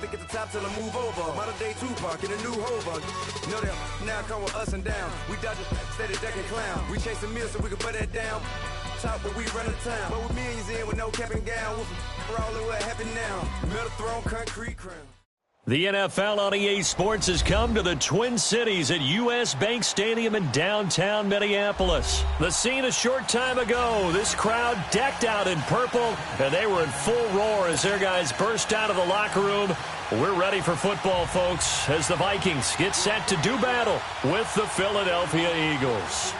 think at the top till I move over. Modern day Tupac in a new Hova. Know them, now come with us and down. We dodge a steady deck and clown. We chase a meal so we can put that down. Top, but we run the town. But with millions in with no cap and gown. We're all in what happened now. Metal throne, concrete crown. The NFL on EA Sports has come to the Twin Cities at U.S. Bank Stadium in downtown Minneapolis. The scene a short time ago, this crowd decked out in purple, and they were in full roar as their guys burst out of the locker room. We're ready for football, folks, as the Vikings get set to do battle with the Philadelphia Eagles.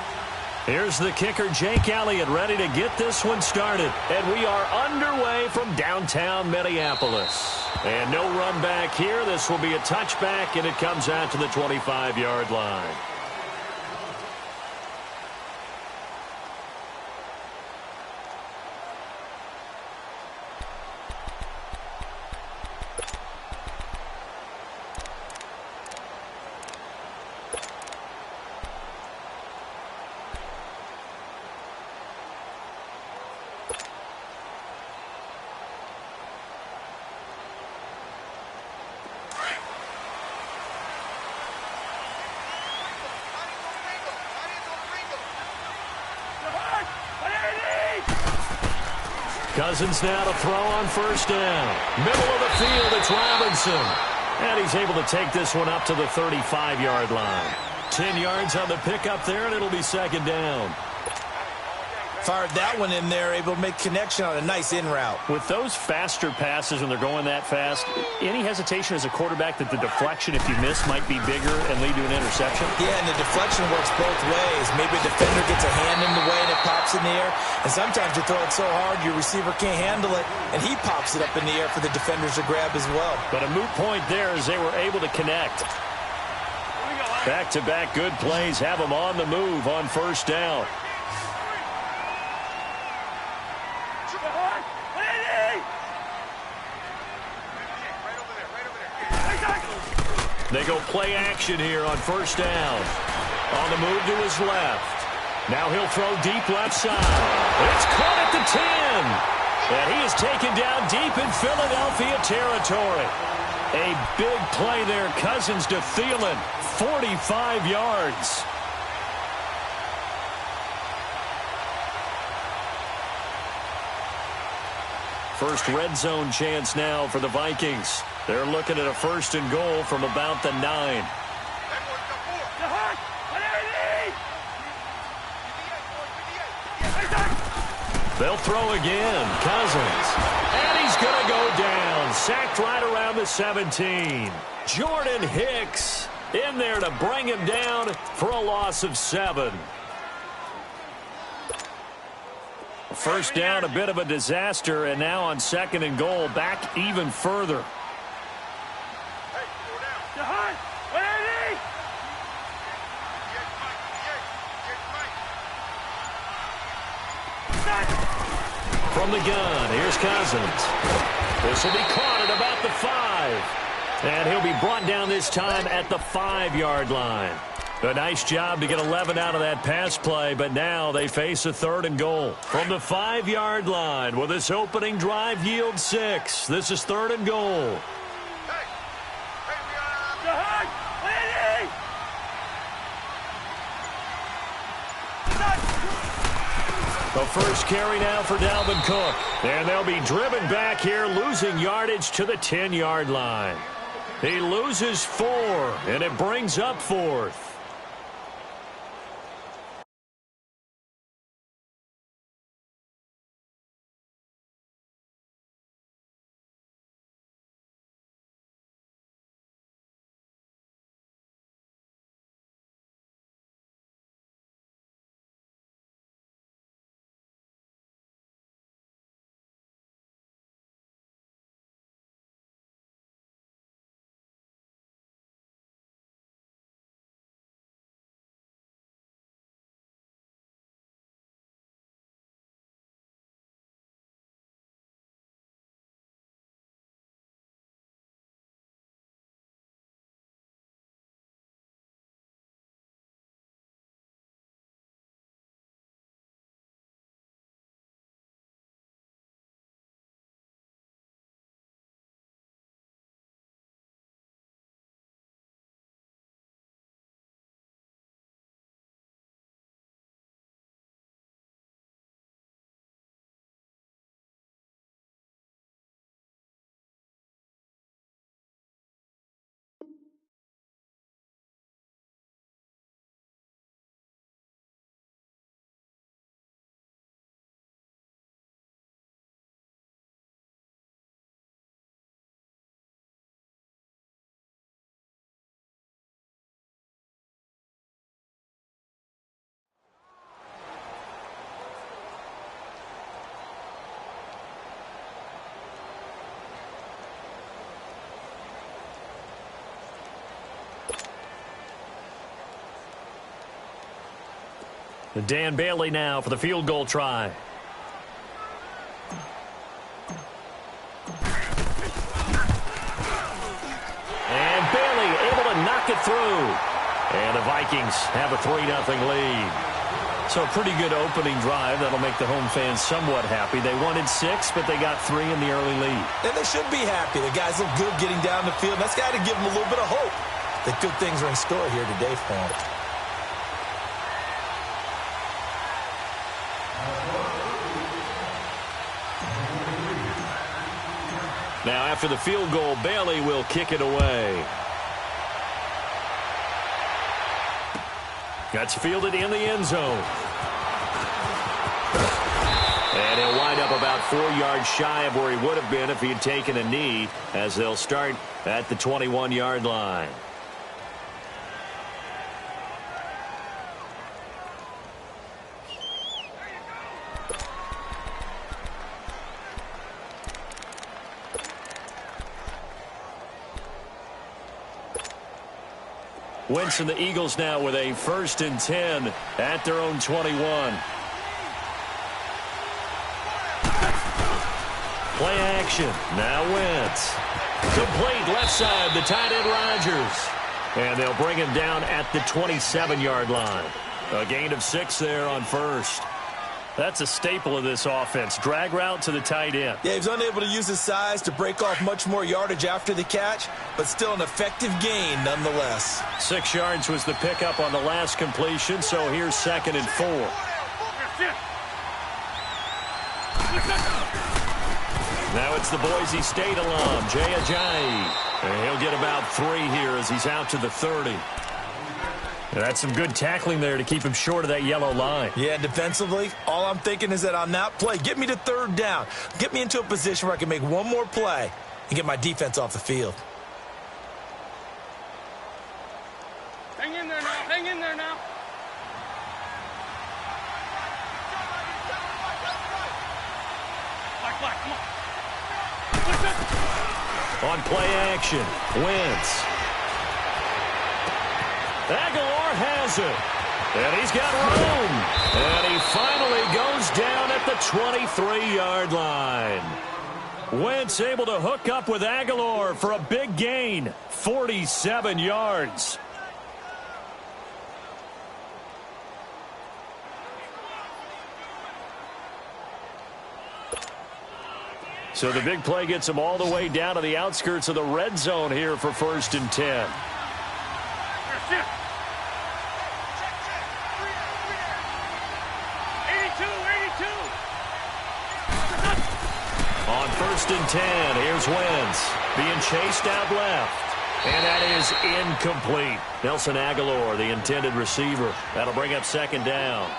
Here's the kicker, Jake Elliott, ready to get this one started. And we are underway from downtown Minneapolis. And no run back here. This will be a touchback, and it comes out to the 25-yard line. Cousins now to throw on first down. Middle of the field, it's Robinson. And he's able to take this one up to the 35-yard line. 10 yards on the pickup there, and it'll be second down. Fired that one in there, able to make connection on a nice in route. With those faster passes when they're going that fast, any hesitation as a quarterback that the deflection, if you miss, might be bigger and lead to an interception? Yeah, and the deflection works both ways. Maybe a defender gets a hand in the way and it pops in the air. And sometimes you throw it so hard your receiver can't handle it, and he pops it up in the air for the defenders to grab as well. But a moot point there as they were able to connect. Back-to-back good plays have them on the move on first down. They go play action here on first down. On the move to his left. Now he'll throw deep left side. It's caught at the 10. And he is taken down deep in Philadelphia territory. A big play there. Cousins to Thielen. 45 yards. First red zone chance now for the Vikings. They're looking at a first and goal from about the 9. They'll throw again. Cousins. And he's going to go down. Sacked right around the 17. Jordan Hicks in there to bring him down for a loss of 7. First down, a bit of a disaster, and now on second and goal, back even further. From the gun, here's Cousins. This will be caught at about the 5. And he'll be brought down this time at the 5-yard line. A nice job to get 11 out of that pass play, but now they face a third and goal. From the 5-yard line, will this opening drive yield 6? This is third and goal. The first carry now for Dalvin Cook. And they'll be driven back here, losing yardage to the 10-yard line. He loses 4, and it brings up 4th. Dan Bailey now for the field goal try. And Bailey able to knock it through. And the Vikings have a 3-0 lead. So a pretty good opening drive. That'll make the home fans somewhat happy. They wanted 6, but they got 3 in the early lead. And they should be happy. The guys look good getting down the field. That's got to give them a little bit of hope that good things are in store here today for them. Now, after the field goal, Bailey will kick it away. That's fielded in the end zone. And he'll wind up about 4 yards shy of where he would have been if he had taken a knee, as they'll start at the 21-yard line. Wentz and the Eagles now with a 1st and 10 at their own 21. Play action. Now Wentz. Complete left side, the tight end Rodgers. And they'll bring him down at the 27-yard line. A gain of 6 there on 1st. That's a staple of this offense. Drag route to the tight end. Yeah, he was unable to use his size to break off much more yardage after the catch, but still an effective gain nonetheless. 6 yards was the pickup on the last completion, so here's 2nd and 4. Now it's the Boise State alum, Jay Ajayi. And he'll get about 3 here as he's out to the 30. And that's some good tackling there to keep him short of that yellow line. Yeah, defensively, all I'm thinking is that on that play, get me to 3rd down. Get me into a position where I can make one more play and get my defense off the field. Hang in there now. Hang in there now. Come on. On play action, Wentz. Aguilar has it. And he's got room. And he finally goes down at the 23-yard line. Wentz able to hook up with Aguilar for a big gain. 47 yards. So the big play gets him all the way down to the outskirts of the red zone here for 1st and 10. On 1st and 10, here's Wentz being chased out left. And that is incomplete. Nelson Aguilar, the intended receiver. That'll bring up 2nd down.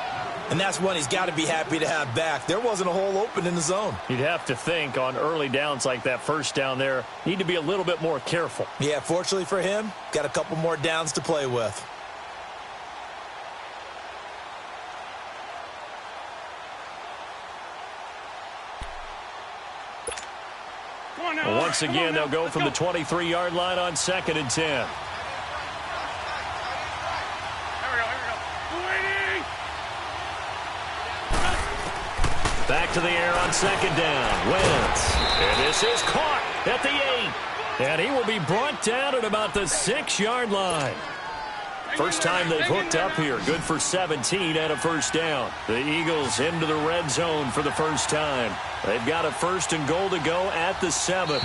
And that's one he's got to be happy to have back. There wasn't a hole open in the zone. You'd have to think on early downs like that 1st down there, need to be a little bit more careful. Yeah, fortunately for him, got a couple more downs to play with. Once again, they'll go from the 23-yard line on 2nd and 10. Here we go. Waiting. Back to the air on 2nd down. Wentz. And this is caught at the 8. And he will be brought down at about the 6-yard line. First time they've hooked up here. Good for 17 and a 1st down. The Eagles into the red zone for the first time. They've got a 1st and goal to go at the 7.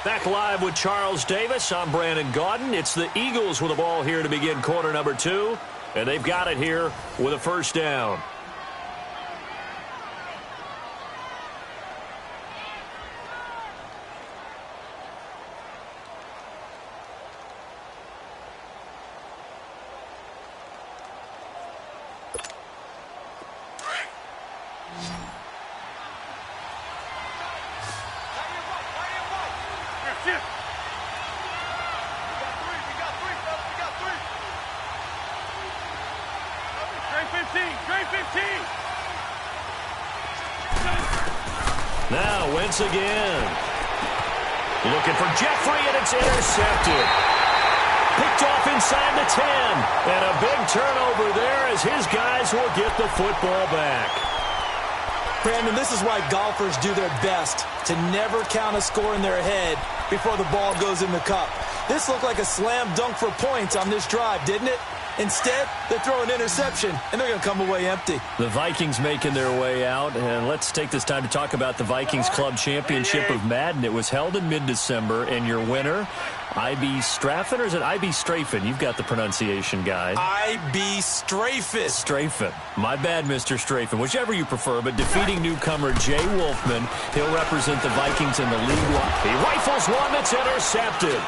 Back live with Charles Davis. I'm Brandon Gaudin. It's the Eagles with the ball here to begin quarter number 2. And they've got it here with a 1st down. Now Wentz again. Looking for Jeffrey, and it's intercepted. Picked off inside the 10. And a big turnover there as his guys will get the football back. Brandon, this is why golfers do their best to never count a score in their head before the ball goes in the cup. This looked like a slam dunk for points on this drive, didn't it? Instead, they throw an interception, and they're going to come away empty. The Vikings making their way out, and let's take this time to talk about the Vikings Club Championship of Madden. It was held in mid-December, and your winner, I.B. Straffen, or is it I.B. Strafen? You've got the pronunciation guide. I.B. Strafen. Strafen. My bad, Mr. Strafen. Whichever you prefer, but defeating newcomer Jay Wolfman, he'll represent the Vikings in the league. He rifles one that's intercepted.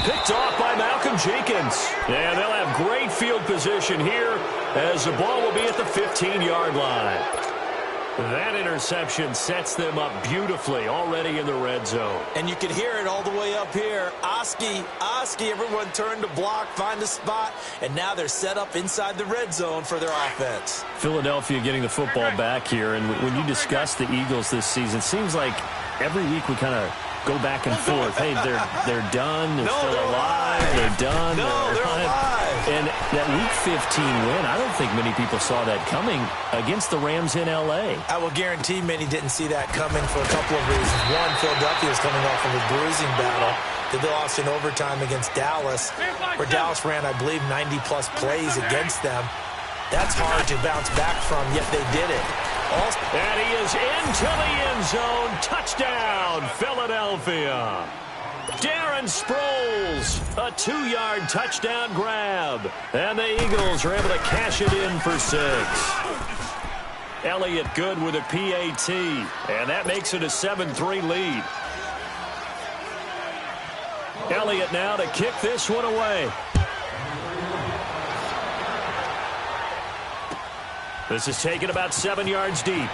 Picked off by Malcolm Jenkins. And they'll have great field position here as the ball will be at the 15-yard line. That interception sets them up beautifully already in the red zone. And you can hear it all the way up here. Oski, everyone turned to block, find a spot, and now they're set up inside the red zone for their offense. Philadelphia getting the football back here, and when you discuss the Eagles this season, it seems like every week we kind of go back and forth. Hey, they're done. They're still alive. They're done. They're alive. And that Week 15 win, I don't think many people saw that coming against the Rams in L.A. I will guarantee many didn't see that coming for a couple of reasons. One, Philadelphia is coming off of a bruising battle that they lost in overtime against Dallas, where Dallas ran, I believe, 90-plus plays against them. That's hard to bounce back from, yet they did it. And he is into the end zone. Touchdown, Philadelphia. Darren Sproles, a 2-yard touchdown grab. And the Eagles are able to cash it in for 6. Elliott good with a PAT. And that makes it a 7-3 lead. Elliott now to kick this one away. This is taken about 7 yards deep.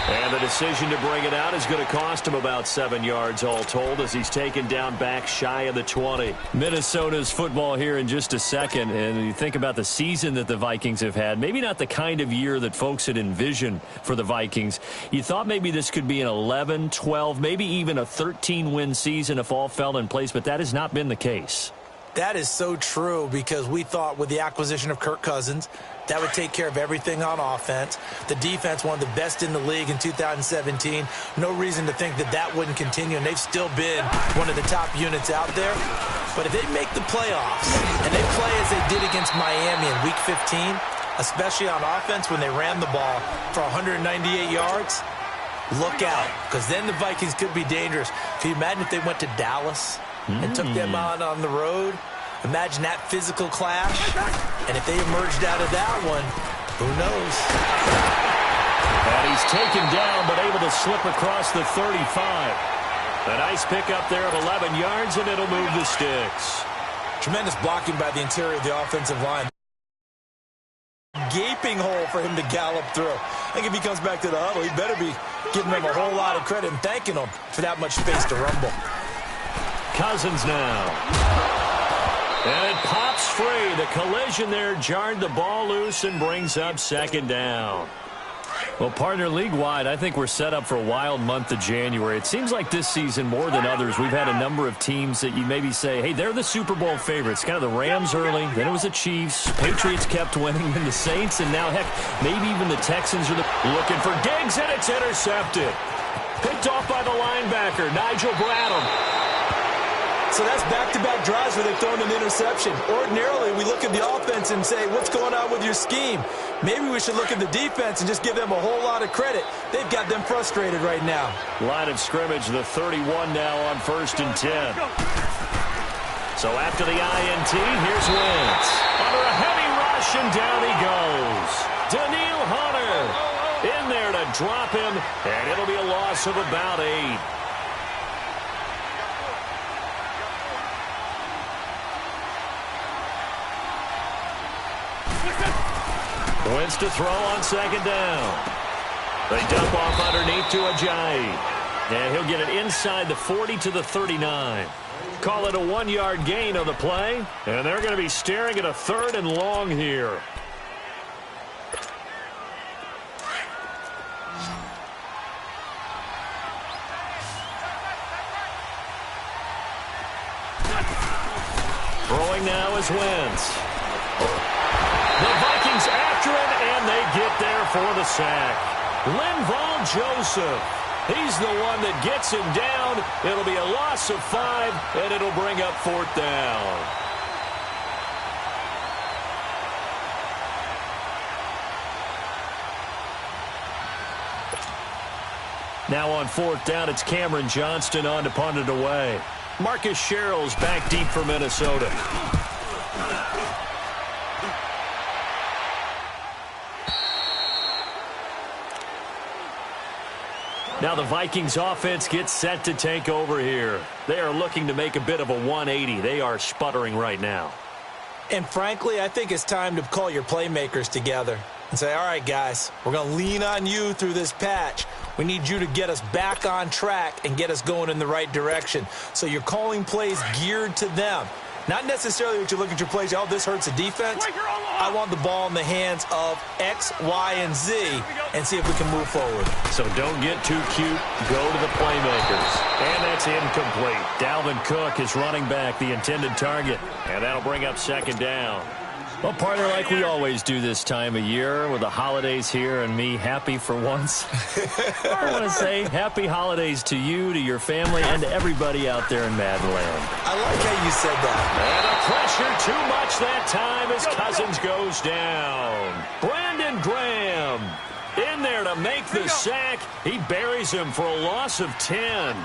And the decision to bring it out is going to cost him about 7 yards all told as he's taken down back shy of the 20. Minnesota's football here in just a second. And you think about the season that the Vikings have had, maybe not the kind of year that folks had envisioned for the Vikings. You thought maybe this could be an 11, 12, maybe even a 13-win season if all fell in place, but that has not been the case. That is so true because we thought with the acquisition of Kirk Cousins, that would take care of everything on offense. The defense, one of the best in the league in 2017. No reason to think that that wouldn't continue, and they've still been one of the top units out there. But if they make the playoffs and they play as they did against Miami in Week 15, especially on offense when they ran the ball for 198 yards, look out, because then the Vikings could be dangerous. Can you imagine if they went to Dallas and took them on the road? Imagine that physical clash. And if they emerged out of that one, who knows? And he's taken down, but able to slip across the 35. A nice pickup there of 11 yards, and it'll move the sticks. Tremendous blocking by the interior of the offensive line. Gaping hole for him to gallop through. I think if he comes back to the huddle, he better be giving them a whole lot of credit and thanking them for that much space to rumble. Cousins now. And it pops free. The collision there jarred the ball loose and brings up second down. Well, partner, league-wide, I think we're set up for a wild month of January. It seems like this season, more than others, we've had a number of teams that you maybe say, hey, they're the Super Bowl favorites. Kind of the Rams early, then it was the Chiefs. Patriots kept winning, and the Saints, and now, heck, maybe even the Texans are looking for Diggs, and it's intercepted. Picked off by the linebacker, Nigel Bradham. So that's back-to-back drives where they've thrown an interception. Ordinarily, we look at the offense and say, what's going on with your scheme? Maybe we should look at the defense and just give them a whole lot of credit. They've got them frustrated right now. Line of scrimmage, the 31 now on 1st and 10. So after the INT, here's Wentz. Under a heavy rush, and down he goes. Daniil Hunter in there to drop him, and it'll be a loss of about 8. Wentz to throw on second down. They dump off underneath to Ajayi. And he'll get it inside the 40 to the 39. Call it a 1-yard gain on the play. And they're going to be staring at a 3rd and long here. Throwing now is Wentz. The Vikings after him, and they get there for the sack. Linval Joseph. He's the one that gets him down. It'll be a loss of 5, and it'll bring up 4th down. Now on 4th down, it's Cameron Johnston on to punt it away. Marcus Sherrill's back deep for Minnesota. Now the Vikings offense gets set to take over here. They are looking to make a bit of a 180. They are sputtering right now. And frankly, I think it's time to call your playmakers together and say, all right, guys, we're going to lean on you through this patch. We need you to get us back on track and get us going in the right direction. So you're calling plays geared to them. Not necessarily what you look at your plays, oh, this hurts the defense. I want the ball in the hands of X, Y, and Z and see if we can move forward. So don't get too cute. Go to the playmakers. And that's incomplete. Dalvin Cook is running back, the intended target. And that'll bring up 2nd down. Well, partner, like we always do this time of year with the holidays here and me happy for once. I want to say happy holidays to you, to your family, and to everybody out there in Madland. I like how you said that. And the pressure too much that time as Cousins goes down. Brandon Graham in there to make the sack. He buries him for a loss of 10.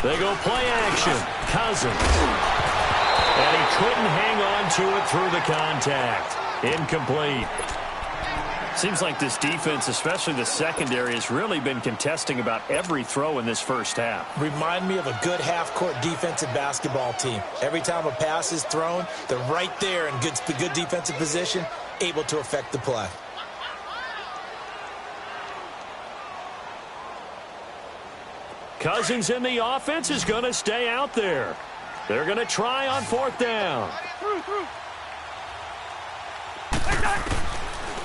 They go play action. Cousins. And he couldn't hang on to it through the contact. Incomplete. Seems like this defense, especially the secondary, has really been contesting about every throw in this first half. Remind me of a good half-court defensive basketball team. Every time a pass is thrown, they're right there in good defensive position, able to affect the play. Cousins in the offense is going to stay out there. They're going to try on 4th down.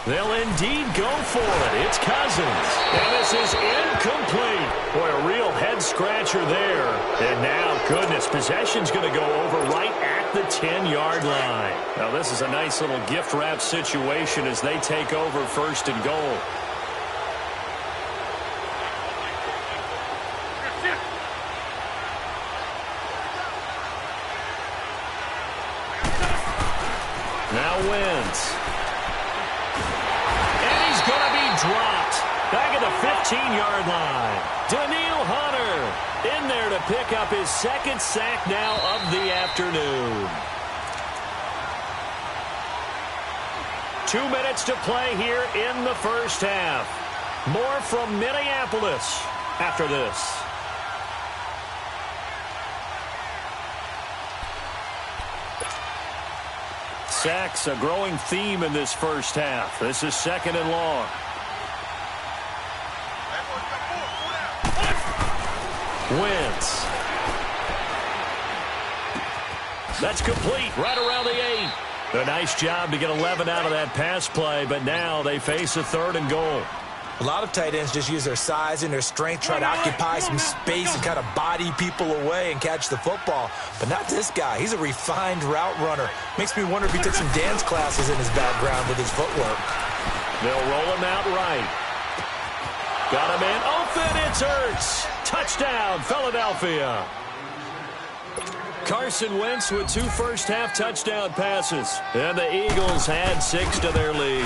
They'll indeed go for it. It's Cousins. And this is incomplete. Boy, a real head-scratcher there. And now, goodness, possession's going to go over right at the 10-yard line. Now, this is a nice little gift-wrap situation as they take over 1st and goal. Now Wentz. And he's going to be dropped. Back at the 15-yard line. Daniil Hunter in there to pick up his 2nd sack now of the afternoon. 2 minutes to play here in the first half. More from Minneapolis after this. Sacks, a growing theme in this first half. This is 2nd and long. Wentz. That's complete right around the 8. A nice job to get 11 out of that pass play, but now they face a 3rd and goal. A lot of tight ends just use their size and their strength, try to occupy some space and kind of body people away and catch the football. But not this guy. He's a refined route runner. Makes me wonder if he took some dance classes in his background with his footwork. They'll roll him out right. Got him in. Open, it's Ertz. Touchdown, Philadelphia. Carson Wentz with 2 first-half touchdown passes. And the Eagles had 6 to their lead.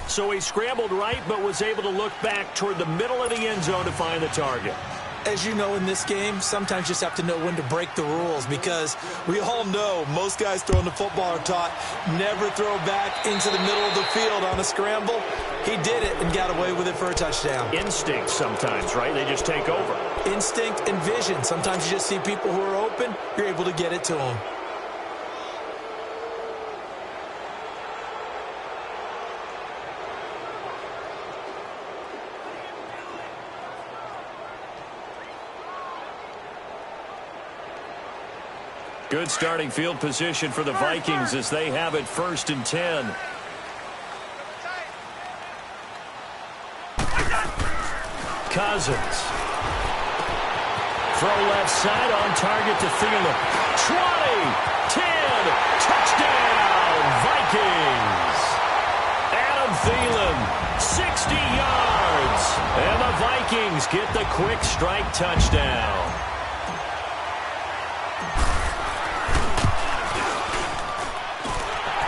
So he scrambled right, but was able to look back toward the middle of the end zone to find the target. As you know, in this game, sometimes you just have to know when to break the rules, because we all know most guys throwing the football are taught never throw back into the middle of the field on a scramble. He did it and got away with it for a touchdown. Instinct sometimes, right? They just take over. Instinct and vision. Sometimes you just see people who are open, you're able to get it to them. Good starting field position for the Vikings as they have it 1st and 10. Cousins. throw left side on target to Thielen. 20, 10, touchdown, Vikings. Adam Thielen, 60 yards. And the Vikings get the quick strike touchdown.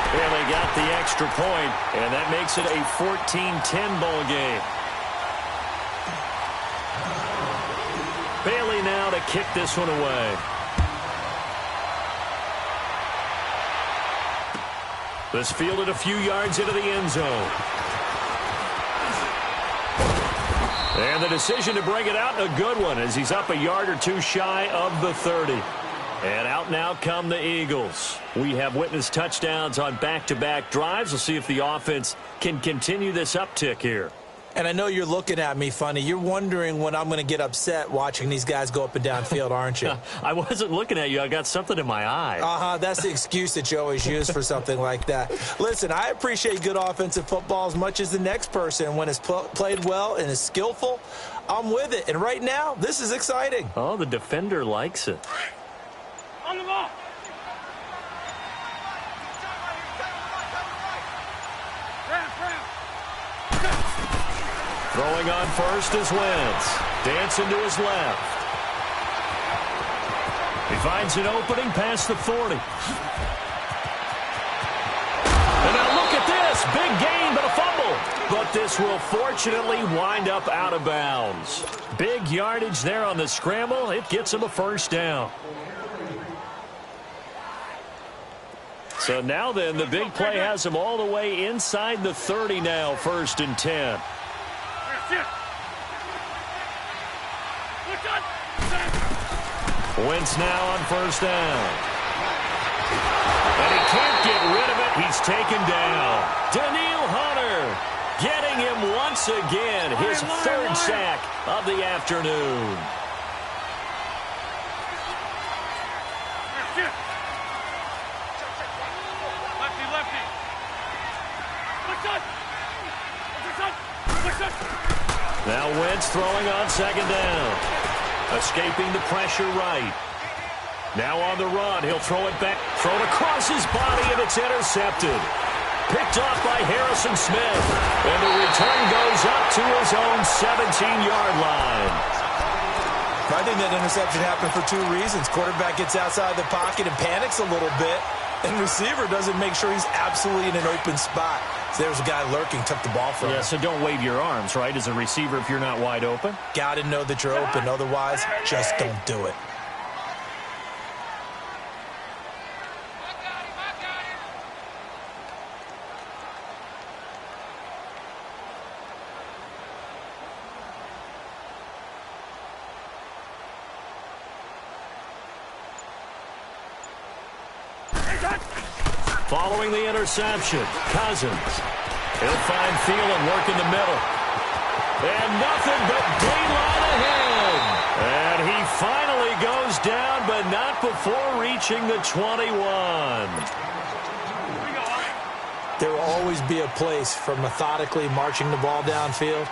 And they got the extra point, and that makes it a 14-10 ball game. Bailey now to kick this one away. This fielded a few yards into the end zone. And the decision to bring it out, a good one, as he's up a yard or two shy of the 30. And out now come the Eagles. We have witnessed touchdowns on back-to-back drives. We'll see if the offense can continue this uptick here. And I know you're looking at me funny. You're wondering when I'm going to get upset watching these guys go up and down field, aren't you? I wasn't looking at you. I got something in my eye. That's the excuse that you always use for something like that. Listen, I appreciate good offensive football as much as the next person. When it's played well and is skillful, I'm with it. And right now, this is exciting. Oh, the defender likes it. On the ball. Throwing on first is Wentz. Dancing to his left. He finds an opening past the 40. And now look at this. Big gain, but a fumble. But this will fortunately wind up out of bounds. Big yardage there on the scramble. It gets him a first down. So now then, the big play has him all the way inside the 30 now, 1st and 10. Wentz now on first down. And he can't get rid of it. He's taken down. Daniil Hunter getting him once again. His 3rd sack of the afternoon. Now Wentz throwing on 2nd down. Escaping the pressure right. Now on the run. He'll throw it back. Thrown across his body, and it's intercepted. Picked off by Harrison Smith. And the return goes up to his own 17-yard line. I think that interception happened for 2 reasons. Quarterback gets outside the pocket and panics a little bit. And receiver doesn't make sure he's absolutely in an open spot. So there's a guy lurking, took the ball from him. Yeah, so don't wave your arms, right, as a receiver if you're not wide open? Got to know that you're open. Otherwise, just don't do it. Following the interception, Cousins. He'll find Thielen working the middle. And nothing but daylight ahead. And he finally goes down, but not before reaching the 21. There will always be a place for methodically marching the ball downfield.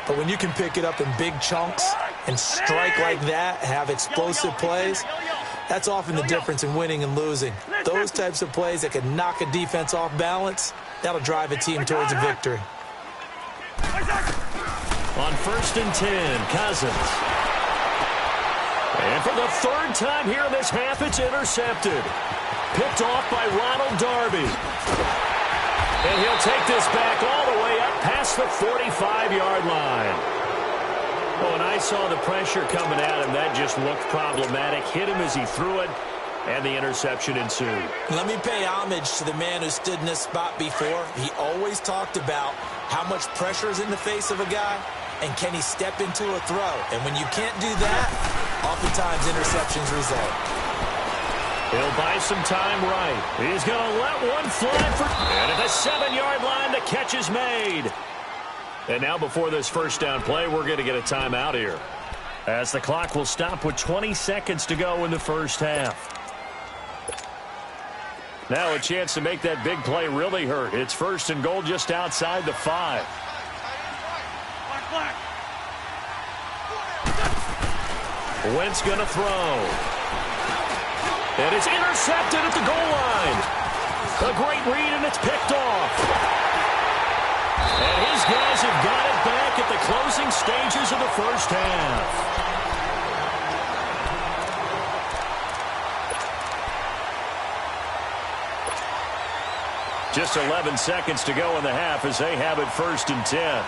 But when you can pick it up in big chunks and strike like that, have explosive plays, that's often the difference in winning and losing. Those types of plays that can knock a defense off balance, that'll drive a team towards a victory. On 1st and 10, Cousins. And for the 3rd time here in this half, it's intercepted. Picked off by Ronald Darby. And he'll take this back all the way up past the 45-yard line. Oh, and I saw the pressure coming at him. That just looked problematic. Hit him as he threw it, and the interception ensued. Let me pay homage to the man who stood in this spot before. He always talked about how much pressure is in the face of a guy, and can he step into a throw. And when you can't do that, oftentimes interceptions result. He'll buy some time right. He's going to let one fly for... And at the 7-yard line, the catch is made. And now before this first down play, we're going to get a timeout here, as the clock will stop with 20 seconds to go in the first half. Now a chance to make that big play really hurt. It's 1st and goal just outside the 5. Wentz going to throw. And it's intercepted at the goal line. A great read, and it's picked off. And his guys have got it back at the closing stages of the first half. Just 11 seconds to go in the half as they have it 1st and 10.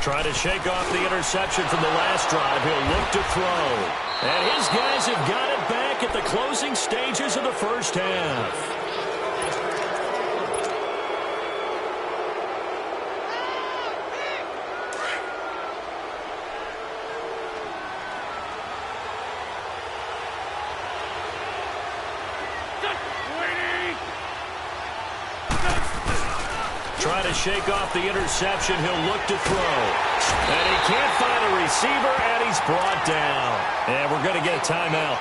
Trying to shake off the interception from the last drive. He'll look to throw. And his guys have got it back at the closing stages of the first half. Trying to shake off the interception. He'll look to throw. And he can't find a receiver, and he's brought down. And we're going to get a timeout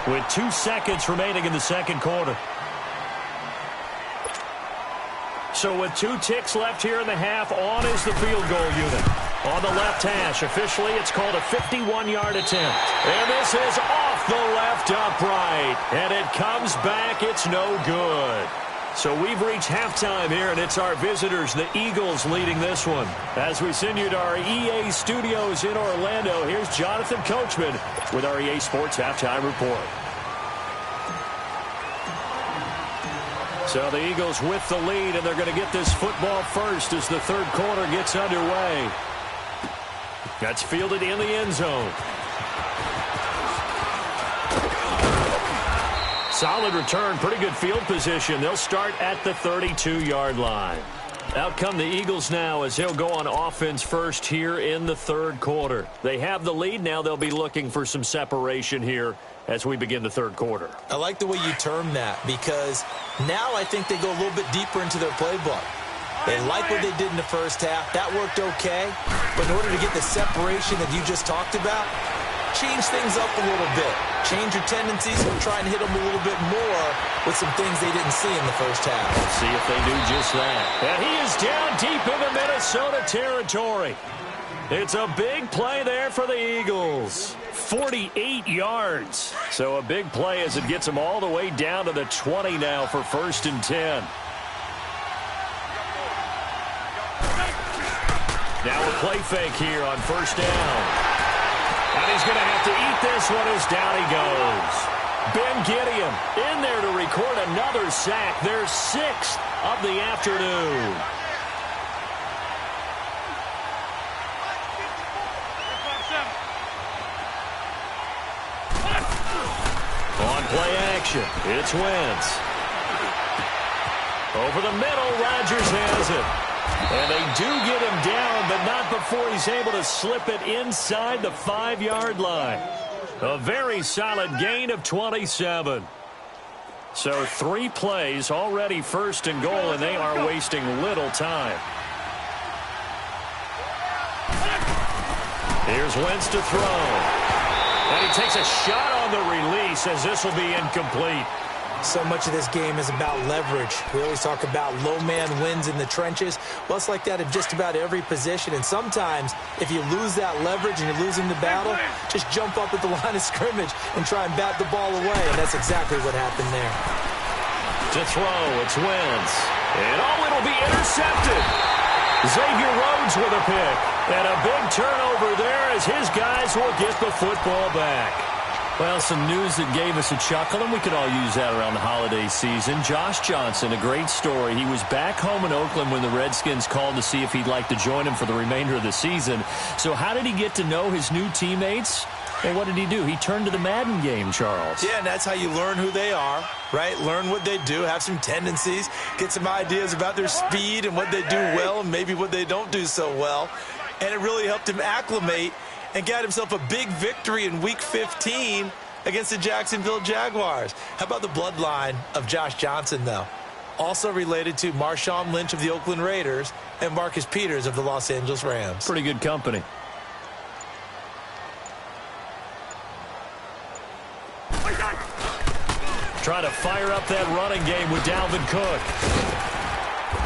with 2 seconds remaining in the second quarter. So with 2 ticks left here in the half, on is the field goal unit. On the left hash, officially it's called a 51-yard attempt. And this is off the left upright. And it comes back. It's no good. So we've reached halftime here, and it's our visitors, the Eagles, leading this one. As we send you to our EA studios in Orlando, here's Jonathan Coachman with our EA Sports Halftime Report. So the Eagles with the lead, and they're going to get this football first as the third quarter gets underway. That's fielded in the end zone. Solid return, pretty good field position. They'll start at the 32-yard line. Out come the Eagles now as they'll go on offense first here in the third quarter. They have the lead. Now they'll be looking for some separation here as we begin the third quarter. I like the way you term that because now I think they go a little bit deeper into their playbook. They like what they did in the first half. That worked okay. But in order to get the separation that you just talked about, change things up a little bit. Change your tendencies and try and hit them a little bit more with some things they didn't see in the first half. Let's see if they do just that. And he is down deep into Minnesota territory. It's a big play there for the Eagles. 48 yards. So a big play as it gets them all the way down to the 20 now for 1st and 10. Now a play fake here on 1st down. And he's going to have to eat this one as down he goes. Ben Gideon in there to record another sack. Their 6th of the afternoon. On play action, it's Wentz. Over the middle, Rodgers has it. And they do get him down, but not before he's able to slip it inside the 5-yard line. A very solid gain of 27. So 3 plays, already 1st and goal, and they are wasting little time. Here's Wentz to throw. And he takes a shot on the release as this will be incomplete. So much of this game is about leverage. We always talk about low man wins in the trenches. Well, it's like that in just about every position. And sometimes, if you lose that leverage and you're losing the battle, just jump up at the line of scrimmage and try and bat the ball away. And that's exactly what happened there. To throw, it's Wentz. And it'll be intercepted. Xavier Rhodes with a pick. And a big turnover there as his guys will get the football back. Well, some news that gave us a chuckle, and we could all use that around the holiday season. Josh Johnson, a great story. He was back home in Oakland when the Redskins called to see if he'd like to join him for the remainder of the season. So how did he get to know his new teammates? And what did he do? He turned to the Madden game, Charles. Yeah, and that's how you learn who they are, right? Learn what they do, have some tendencies, get some ideas about their speed and what they do well and maybe what they don't do so well. And it really helped him acclimate and got himself a big victory in Week 15 against the Jacksonville Jaguars. How about the bloodline of Josh Johnson, though? Also related to Marshawn Lynch of the Oakland Raiders and Marcus Peters of the Los Angeles Rams. Pretty good company. Trying to fire up that running game with Dalvin Cook.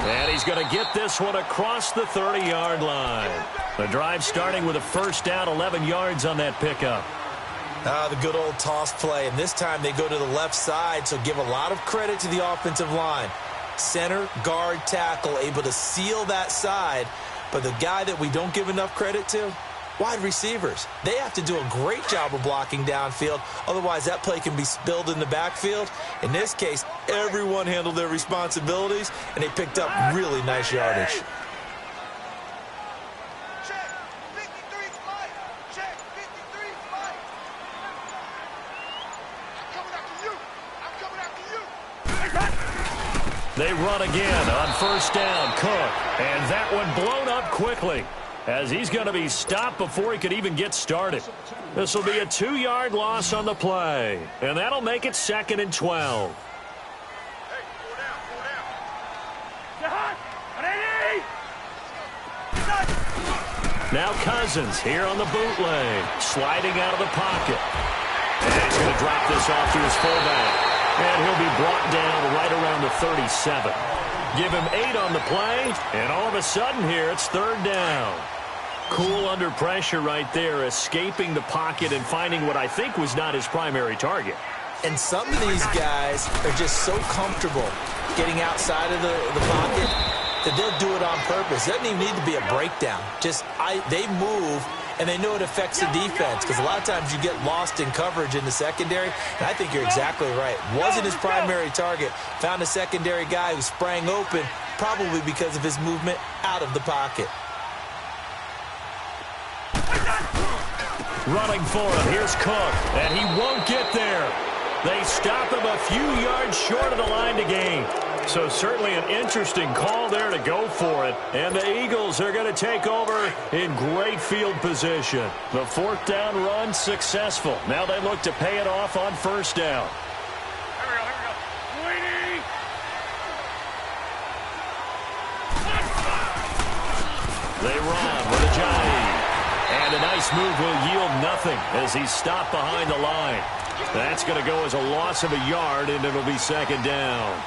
And he's going to get this one across the 30-yard line. The drive starting with a first down, 11 yards on that pickup. The good old toss play, and this time they go to the left side, so give a lot of credit to the offensive line. Center, guard, tackle, able to seal that side, but the guy that we don't give enough credit to, wide receivers. They have to do a great job of blocking downfield, otherwise that play can be spilled in the backfield. In this case, everyone handled their responsibilities, and they picked up really nice yardage. They run again on first down, Cook. And that one blown up quickly as he's going to be stopped before he could even get started. This will be a 2-yard loss on the play. And that'll make it 2nd and 12. Now Cousins here on the bootleg, sliding out of the pocket. And he's going to drop this off to his fullback. And he'll be brought down right around the 37. Give him 8 on the play, and all of a sudden here it's 3rd down. Cool under pressure right there, escaping the pocket and finding what I think was not his primary target. And some of these guys are just so comfortable getting outside of the pocket that they'll do it on purpose. It doesn't even need to be a breakdown. They move, and they know it affects the defense, because a lot of times you get lost in coverage in the secondary, and I think you're exactly right. Wasn't his primary target. Found a secondary guy who sprang open, probably because of his movement out of the pocket. Running for him, here's Cook, and he won't get there. They stop him a few yards short of the line to gain. So certainly an interesting call there to go for it. And the Eagles are going to take over in great field position. The 4th down run successful. Now they look to pay it off on first down. Here we go. They run with Ajayi. And a nice move will yield nothing as he's stopped behind the line. That's going to go as a loss of a yard, and it'll be 2nd down.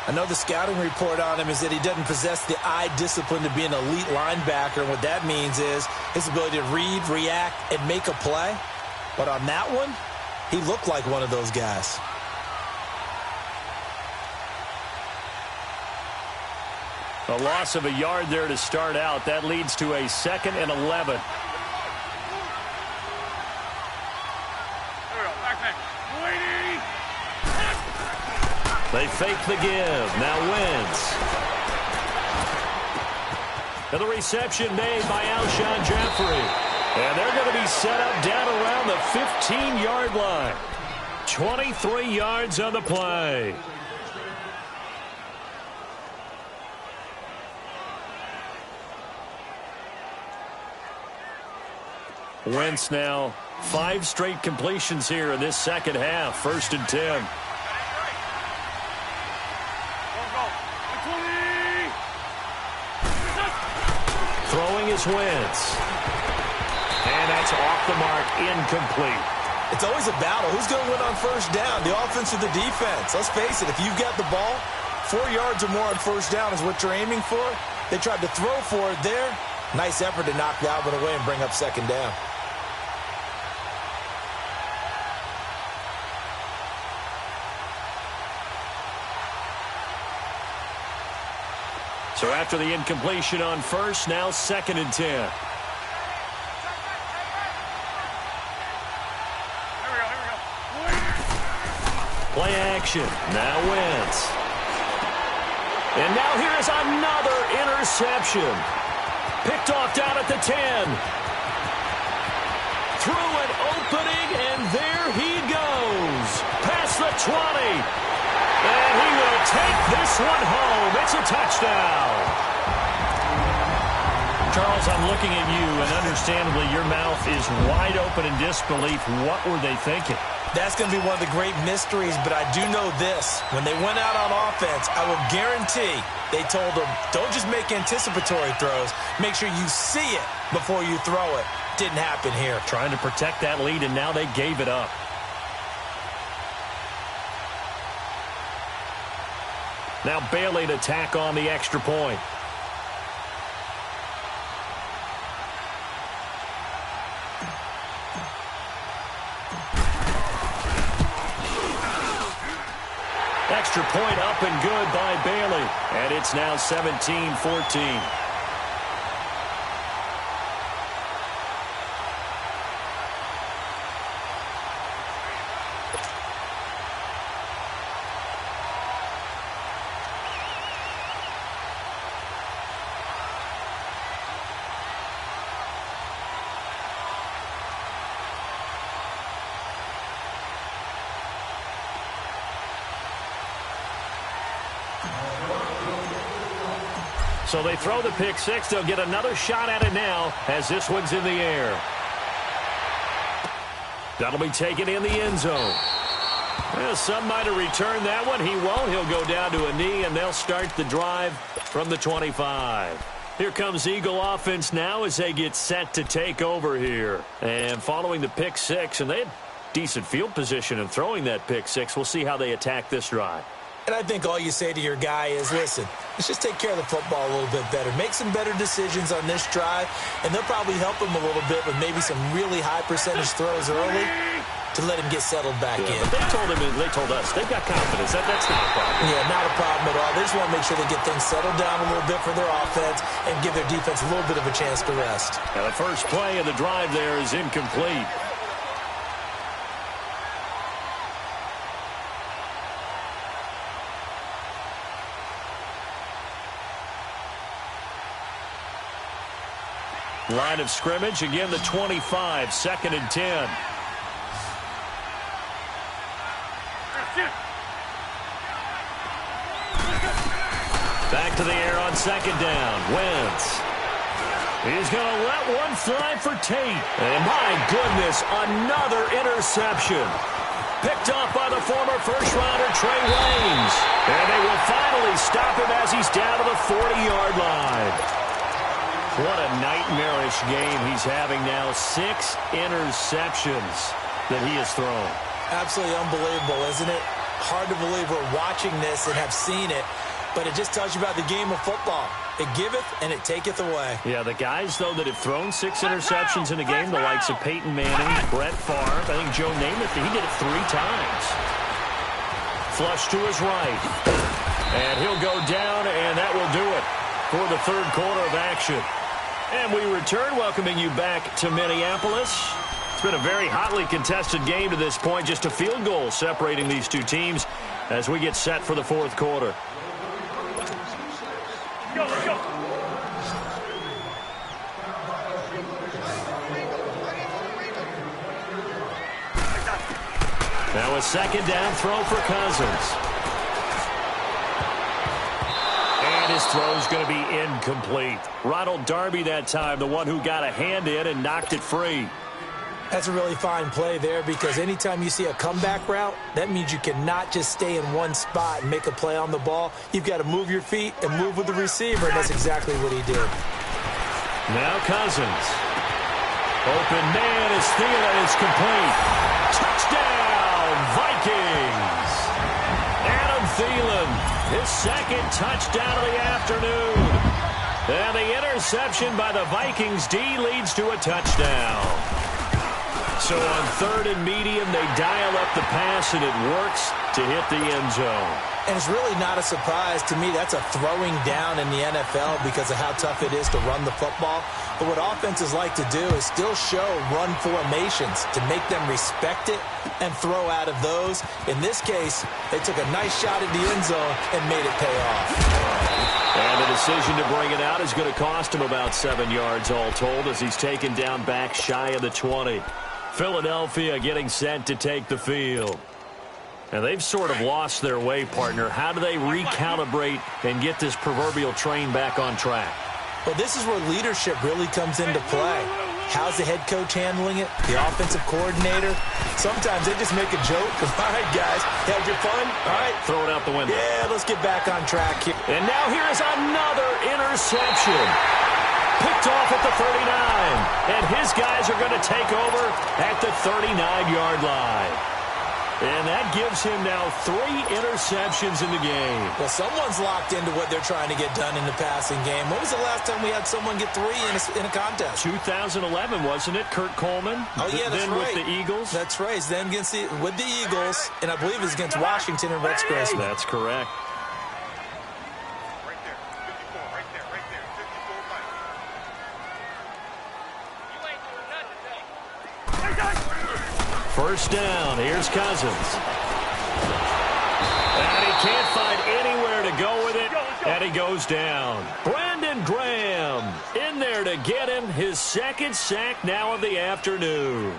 I know the scouting report on him is that he doesn't possess the eye discipline to be an elite linebacker. And what that means is his ability to read, react, and make a play. But on that one, he looked like one of those guys. A loss of a yard there to start out. That leads to a 2nd and 11. They fake the give. Now Wentz. And the reception made by Alshon Jeffrey. And they're going to be set up down around the 15-yard line. 23 yards on the play. Wentz now 5 straight completions here in this second half. 1st and 10. Throwing is Wentz. And that's off the mark, incomplete. It's always a battle. Who's going to win on first down, the offense or the defense? Let's face it, if you've got the ball, 4 yards or more on first down is what you're aiming for. They tried to throw for it there. Nice effort to knock that one away and bring up 2nd down. So after the incompletion on first, now 2nd and 10. Here we go. Play action. Now Wentz. And now here is another interception. Picked off down at the 10. Through an opening, and there he goes. Past the 20. And he will take this one home. It's a touchdown. Charles, I'm looking at you, and understandably your mouth is wide open in disbelief. What were they thinking? That's going to be one of the great mysteries, but I do know this. When they went out on offense, I will guarantee they told them, don't just make anticipatory throws. Make sure you see it before you throw it. Didn't happen here. Trying to protect that lead, and now they gave it up. Now Bailey to tack on the extra point. Extra point up and good by Bailey. And it's now 17-14. So they throw the pick six. They'll get another shot at it now as this one's in the air. That'll be taken in the end zone. Well, some might have returned that one. He won't. He'll go down to a knee, and they'll start the drive from the 25. Here comes Eagle offense now as they get set to take over here. And following the pick six, and they had decent field position in throwing that pick six. We'll see how they attack this drive. And I think all you say to your guy is, listen, let's just take care of the football a little bit better. Make some better decisions on this drive, and they'll probably help him a little bit with maybe some really high percentage throws early to let him get settled back in. But they told us, they've got confidence. That's not a problem. Yeah, not a problem at all. They just want to make sure they get things settled down a little bit for their offense and give their defense a little bit of a chance to rest. Now the first play of the drive there is incomplete. Line of scrimmage, again the 25, 2nd and 10. Back to the air on 2nd down. Wentz. He's going to let one fly for Tate. And my goodness, another interception. Picked off by the former first-rounder Trey Waynes. And they will finally stop him as he's down to the 40-yard line. What a nightmarish game he's having now. 6 interceptions that he has thrown. Absolutely unbelievable, isn't it? Hard to believe we're watching this and have seen it, but it just tells you about the game of football. It giveth and it taketh away. Yeah, the guys, though, that have thrown 6 interceptions in a game, the likes of Peyton Manning, Brett Favre, I think Joe Namath, he did it 3 times. Flush to his right. And he'll go down, and that will do it for the third quarter of action. And we return, welcoming you back to Minneapolis. It's been a very hotly contested game to this point. Just a field goal separating these two teams as we get set for the fourth quarter. Go, let's go. Now a 2nd down throw for Cousins. His throw is going to be incomplete. Ronald Darby that time, the one who got a hand in and knocked it free. That's a really fine play there because anytime you see a comeback route, that means you cannot just stay in one spot and make a play on the ball. You've got to move your feet and move with the receiver, and that's exactly what he did. Now Cousins. Open man is Thielen. It's complete. Touchdown, Vikings. Adam Thielen. His 2nd touchdown of the afternoon. And the interception by the Vikings D leads to a touchdown. So on 3rd and medium, they dial up the pass, and it works to hit the end zone. And it's really not a surprise to me. That's a throwing down in the NFL because of how tough it is to run the football. But what offenses like to do is still show run formations to make them respect it and throw out of those. In this case, they took a nice shot at the end zone and made it pay off. And the decision to bring it out is going to cost him about 7 yards all told as he's taken down back shy of the 20. Philadelphia getting set to take the field. And they've sort of lost their way, partner. How do they recalibrate and get this proverbial train back on track? Well, this is where leadership really comes into play. How's the head coach handling it? The offensive coordinator? Sometimes they just make a joke. All right, guys, had your fun? All right. Throw it out the window. Yeah, let's get back on track here. And now here is another interception. Picked off at the 39. And his guys are going to take over at the 39-yard line. And that gives him now 3 interceptions in the game. Well, someone's locked into what they're trying to get done in the passing game. When was the last time we had someone get 3 in a contest? 2011, wasn't it? Kurt Coleman. Oh, yeah, that's then right. with the Eagles. That's right. Then with the Eagles, and I believe it's against Washington and Rex Grossman. That's correct. First down, here's Cousins. And he can't find anywhere to go with it, and he goes down. Brandon Graham in there to get him his 2nd sack now of the afternoon.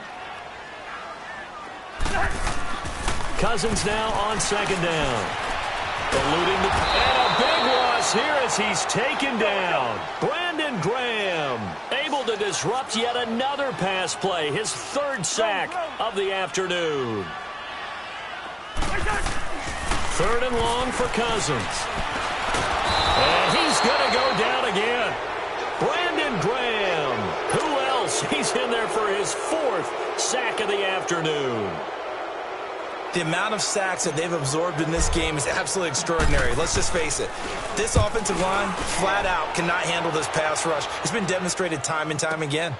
Cousins now on 2nd down. Eluding the... And a big loss here as he's taken down. Brandon Graham able to disrupt yet another pass play. His 3rd sack of the afternoon. 3rd and long for Cousins. And he's going to go down again. Brandon Graham. Who else? He's in there for his 4th sack of the afternoon. The amount of sacks that they've absorbed in this game is absolutely extraordinary. Let's just face it. This offensive line, flat out, cannot handle this pass rush. It's been demonstrated time and time again.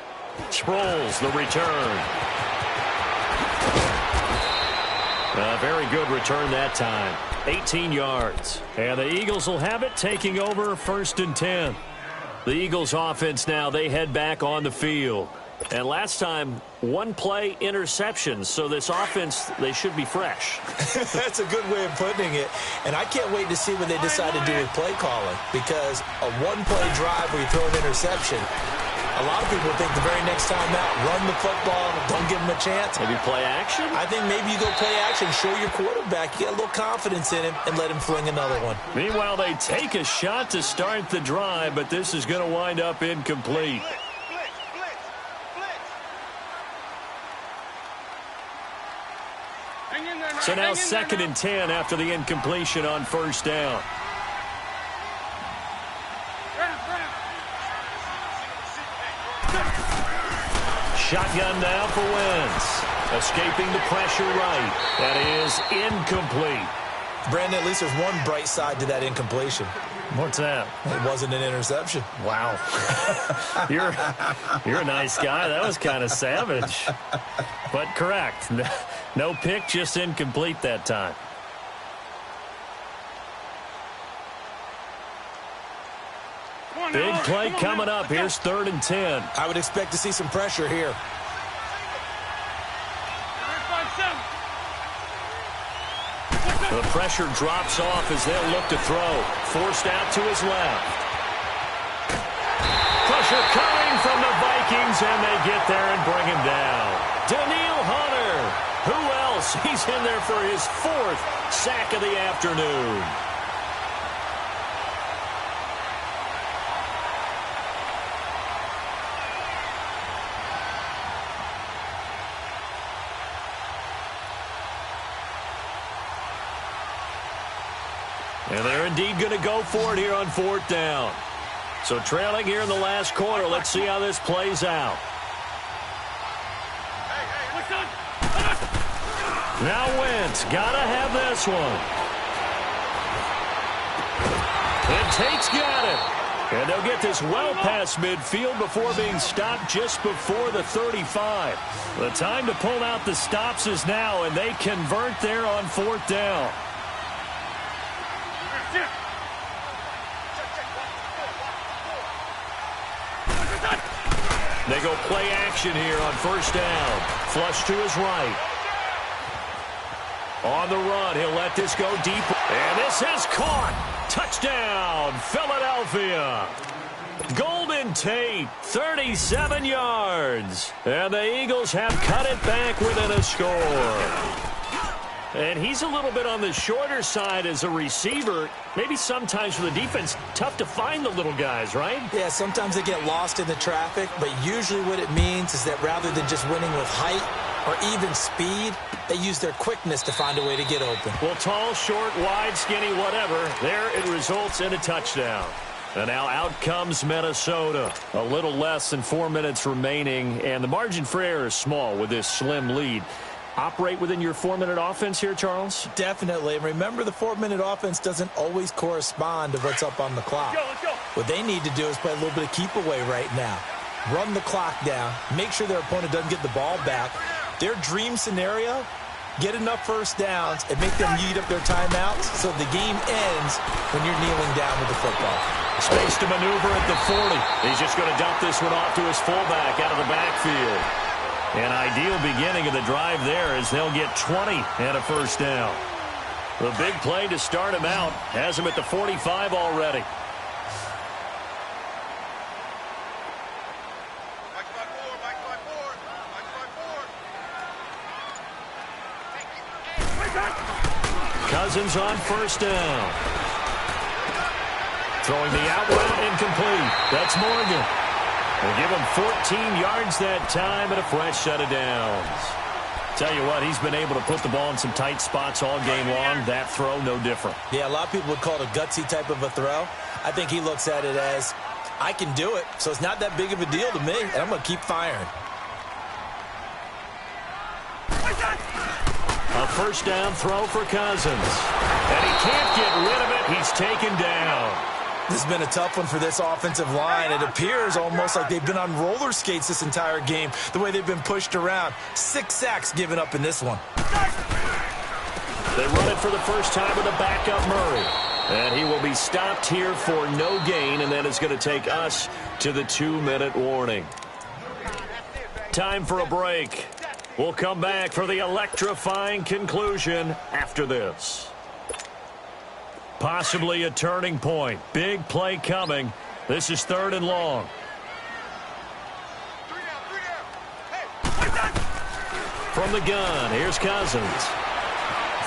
Sproles, the return. A very good return that time. 18 yards. And the Eagles will have it, taking over 1st and 10. The Eagles offense now, they head back on the field. And last time, 1-play interceptions. So this offense, they should be fresh. That's a good way of putting it. And I can't wait to see what they decide to do with play calling. Because a 1-play drive where you throw an interception, a lot of people think the very next time out, run the football, don't give them a chance. Maybe play action? I think maybe you go play action, show your quarterback, you get a little confidence in him, and let him fling another one. Meanwhile, they take a shot to start the drive, but this is going to wind up incomplete. So now 2nd and 10 after the incompletion on 1st down. Shotgun now for Wentz. Escaping the pressure right. That is incomplete. Brandon, at least there's one bright side to that incompletion. What's that? It wasn't an interception. Wow. You're a nice guy. That was kind of savage. But correct. No pick, just incomplete that time. Big play coming up. Here's 3rd and 10. I would expect to see some pressure here. The pressure drops off as they'll look to throw. Forced out to his left. Pressure coming from the Vikings, and they get there and bring him down. Danielle Hunter. Who else? He's in there for his 4th sack of the afternoon. And they're indeed going to go for it here on 4th down. So trailing here in the last quarter. Let's see how this plays out. Now Wentz, gotta have this one. And Tate's got it. And they'll get this well past midfield before being stopped just before the 35. The time to pull out the stops is now, and they convert there on 4th down. They go play action here on 1st down. Flush to his right. On the run, he'll let this go deep. And this is caught. Touchdown, Philadelphia. Golden Tate, 37 yards. And the Eagles have cut it back within a score. And he's a little bit on the shorter side as a receiver. Maybe sometimes for the defense, tough to find the little guys, right? Yeah, sometimes they get lost in the traffic, but usually what it means is that rather than just winning with height or even speed, they use their quickness to find a way to get open. Well, tall, short, wide, skinny, whatever, there it results in a touchdown. And now out comes Minnesota. A little less than 4 minutes remaining, and the margin for error is small with this slim lead. Operate within your 4-minute offense here, Charles? Definitely. And remember, the 4-minute offense doesn't always correspond to what's up on the clock. Let's go. What they need to do is play a little bit of keep away right now. Run the clock down. Make sure their opponent doesn't get the ball back. Their dream scenario, get enough first downs and make them eat up their timeouts so the game ends when you're kneeling down with the football. Space to maneuver at the 40. He's just going to dump this one off to his fullback out of the backfield. An ideal beginning of the drive there as they'll get 20 and a first down. The big play to start him out has him at the 45 already. Cousins on first down. Throwing the out route incomplete. That's Morgan. We'll give him 14 yards that time and a fresh set of downs. Tell you what, he's been able to put the ball in some tight spots all game long. That throw, no different. Yeah, a lot of people would call it a gutsy type of a throw. I think he looks at it as, I can do it, so it's not that big of a deal to me, and I'm going to keep firing. A first down throw for Cousins. And he can't get rid of it. He's taken down. This has been a tough one for this offensive line. It appears almost like they've been on roller skates this entire game, the way they've been pushed around. 6 sacks given up in this one. They run it for the first time with a backup Murray. And he will be stopped here for no gain, and that is going to take us to the 2-minute warning. Time for a break. We'll come back for the electrifying conclusion after this. Possibly a turning point. Big play coming. This is 3rd and long. From the gun, here's Cousins.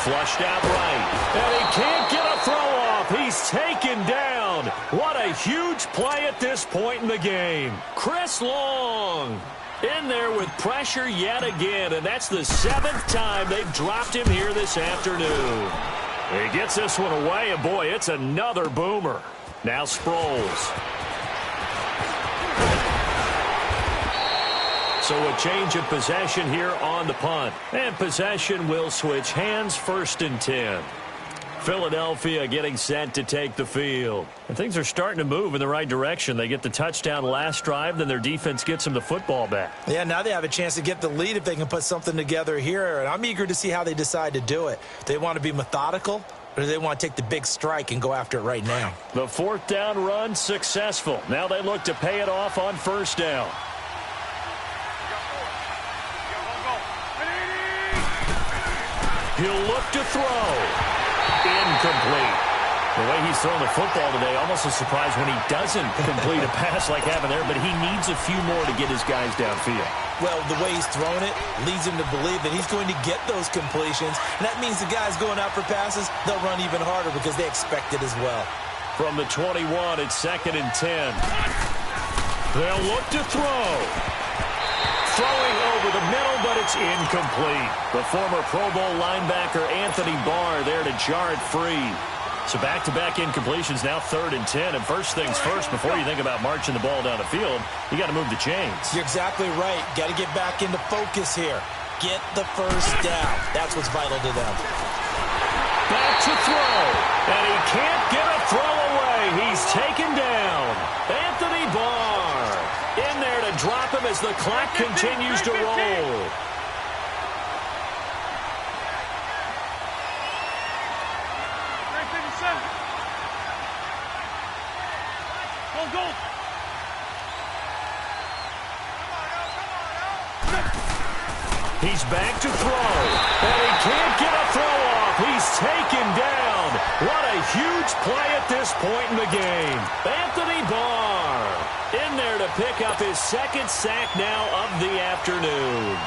Flushed out right. And he can't get a throw off. He's taken down. What a huge play at this point in the game. Chris Long in there with pressure yet again. And that's the 7th time they've dropped him here this afternoon. He gets this one away, and boy, it's another boomer. Now Sproles. So a change of possession here on the punt. And possession will switch hands, 1st and 10. Philadelphia getting set to take the field. And things are starting to move in the right direction. They get the touchdown last drive, then their defense gets them the football back. Yeah, now they have a chance to get the lead if they can put something together here. And I'm eager to see how they decide to do it. Do they want to be methodical, or do they want to take the big strike and go after it right now? The 4th down run successful. Now they look to pay it off on 1st down. He'll look to throw. Incomplete. The way he's throwing the football today, almost a surprise when he doesn't complete a pass like having there, but he needs a few more to get his guys downfield. Well, the way he's throwing it leads him to believe that he's going to get those completions, and that means the guys going out for passes, they'll run even harder because they expect it as well. From the 21, it's 2nd and 10. They'll look to throw. Throwing over the middle, but it's incomplete. The former Pro Bowl linebacker Anthony Barr there to jar it free. So back-to-back incompletions, now 3rd and 10. And first things first, before you think about marching the ball down the field, you got to move the chains. You're exactly right. Got to get back into focus here. Get the first down. That's what's vital to them. Back to throw. And he can't get a throw away. He's taken down. Anthony Barr in there to drop him as the clock continues to roll. He's back to throw. And he can't get a throw off. He's taken down. What a huge play at this point in the game. Anthony Barr in there to pick up his 2nd sack now of the afternoon.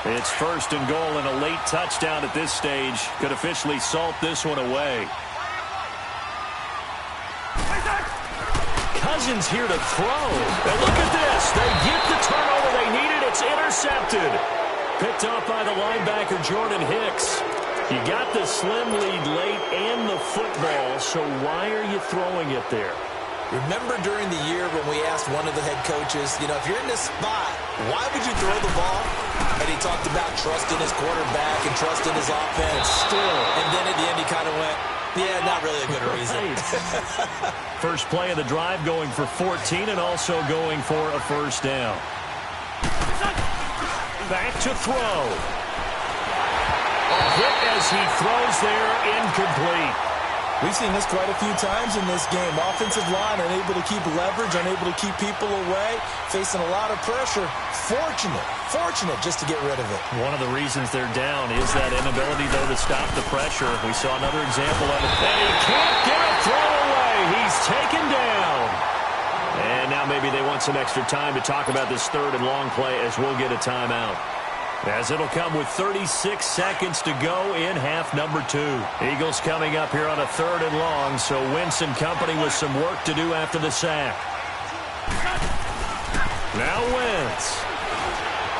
It's first and goal, and a late touchdown at this stage could officially salt this one away. Cousins here to throw. And look at this. They get the turnover they needed. It's intercepted. Picked off by the linebacker, Jordan Hicks. You got the slim lead late and the football, so why are you throwing it there? Remember during the year when we asked one of the head coaches, if you're in this spot, why would you throw the ball? And he talked about trusting his quarterback and trusting his offense. Still. And then at the end he kind of went, yeah, not really a good reason. First play of the drive going for 14 and also going for a first down. Back to throw. A hit as he throws there, incomplete. We've seen this quite a few times in this game. Offensive line unable to keep leverage, unable to keep people away, facing a lot of pressure. Fortunate just to get rid of it. One of the reasons they're down is that inability, though, to stop the pressure. We saw another example of it. And he can't get a throw away. He's taken down. And now maybe they want some extra time to talk about this third and long play as we'll get a timeout. As it'll come with 36 seconds to go in half number 2. Eagles coming up here on a third and long, so Wentz and company with some work to do after the sack. Now Wentz,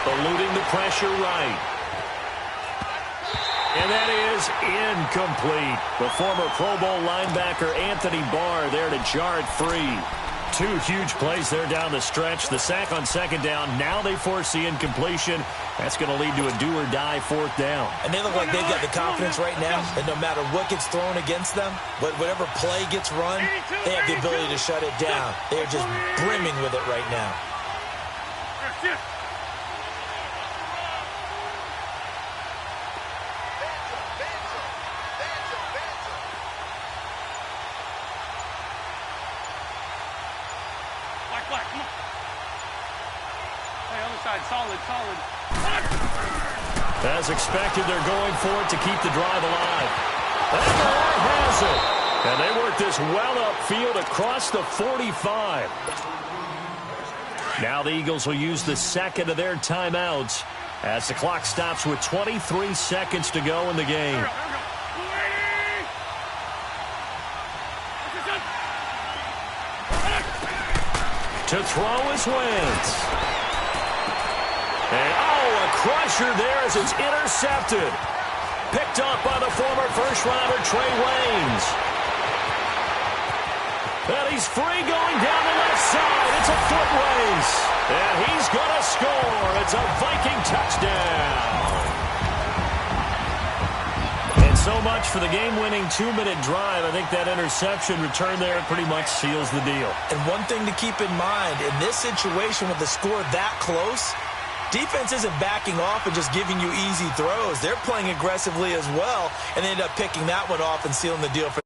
eluding the pressure right. And that is incomplete. The former Pro Bowl linebacker Anthony Barr there to jar it free. 2 huge plays there down the stretch. The sack on second down. Now they force the incompletion. That's going to lead to a do-or-die fourth down. And they look like they've got the confidence right now that no matter what gets thrown against them, whatever play gets run, they have the ability to shut it down. They're just brimming with it right now. Solid. As expected, they're going for it to keep the drive alive. And Barr has it. And they work this well upfield across the 45. Now the Eagles will use the second of their timeouts as the clock stops with 23 seconds to go in the game. To throw is Wentz. And, a crusher there as it's intercepted. Picked off by the former first-rounder Trey Waynes. And he's free going down the left side. It's a foot race. And he's going to score. It's a Viking touchdown. And so much for the game-winning 2-minute drive. I think that interception return there pretty much seals the deal. And one thing to keep in mind, in this situation with the score that close, defense isn't backing off and just giving you easy throws. They're playing aggressively as well, and they end up picking that one off and sealing the deal for